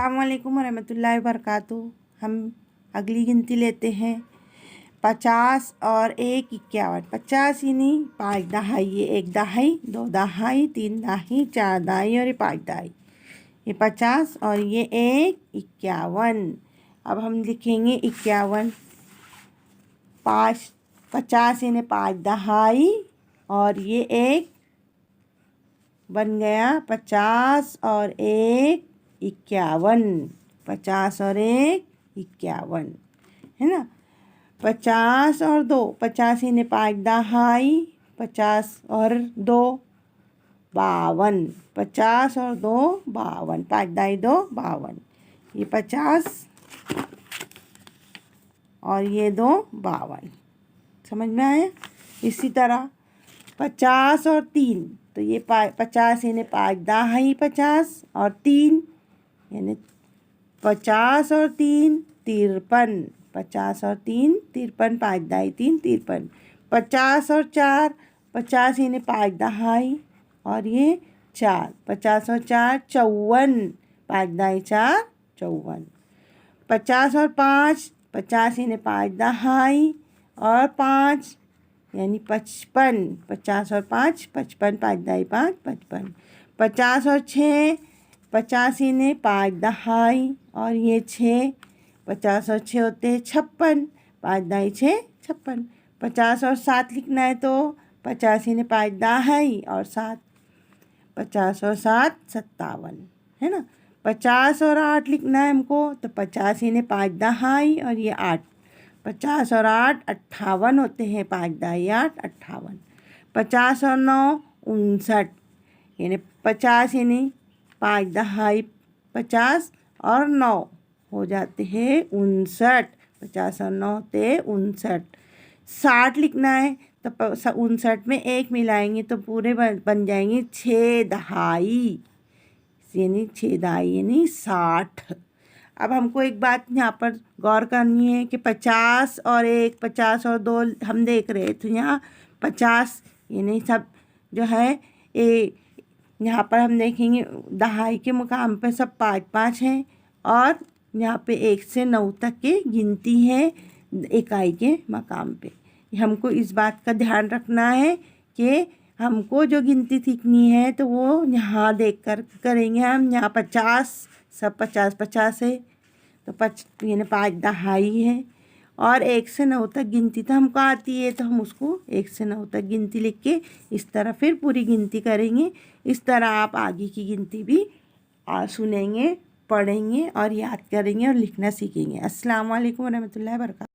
अस्सलामुअलैकुम वरहमतुल्लाहि वबरकातुहू। हम अगली गिनती लेते हैं। 50 और 1 51। 50 यानी 5 दहाई, ये 1 दहाई, 2 दहाई, 3 दहाई, 4 दहाई और ये 5 दहाई। ये 50 और ये 1 51। अब हम लिखेंगे 51। 50 यानी 5 दहाई और ये 1 बन गया 50 और 1 51। 50 और 1 51 है ना। 50 और 2, 50 यानी 5 दहाई, 50 और 2 52। 50 और 2 52, 5 दहाई 2 52। ये 50 और ये 2 52। समझ में आया। इसी तरह 50 और 3, तो ये 50 यानी 5 दहाई 50 और 3 यानी 50 और 3 53। 50 और 3 53, 5 दहाई 3 53। 50 और 4, 50 यानी 5 दहाई और ये 4, 50 और 4 54, 5 दहाई 4 54। 50 और 5, 50 यानी 5 दहाई और 5 यानी 55। 50 और 5 55, 5 दहाई 5 55। 50 और 6, 50 यानी 5 दहाई और ये 6, 50 और 6 होते हैं 56, 5 दहाई 6 56। 50 और 7 लिखना है तो 50 यानी 5 दहाई और 7, 50 और 7 57 है ना। 50 और 8 लिखना है हमको तो 50 यानी 5 दहाई और ये 8, 50 और 8 58 होते हैं, 5 दहाई 8 58। 50 और 9 59 यानी 50 यानी 5 दहाई 50 और 9 हो जाते हैं 59। 50 और 9 होते हैं 59। 60 लिखना है तो 59 में 1 मिलाएंगे तो पूरे बन जाएंगे 6 दहाई, यानी 6 दहाई यानी 60। अब हमको एक बात यहाँ पर गौर करनी है कि 50 और 1 50 और 2 हम देख रहे तो यहाँ 50 यानी सब जो है ये यहाँ पर हम देखेंगे दहाई के मुकाम पे सब 5 5 हैं और यहाँ पे 1 से 9 तक की गिनती है इकाई के मकाम पे। हमको इस बात का ध्यान रखना है कि हमको जो गिनती सीखनी है तो वो यहाँ देख कर करेंगे हम। यहाँ 50 सब 50 50 है तो यानी 5 दहाई है और 1 से 9 तक गिनती तो हमको आती है तो हम उसको 1 से 9 तक गिनती लिख के इस तरह फिर पूरी गिनती करेंगे। इस तरह आप आगे की गिनती भी सुनेंगे, पढ़ेंगे और याद करेंगे और लिखना सीखेंगे। अस्सलाम वालेकुम रहमतुल्लाहि व बरकातहू।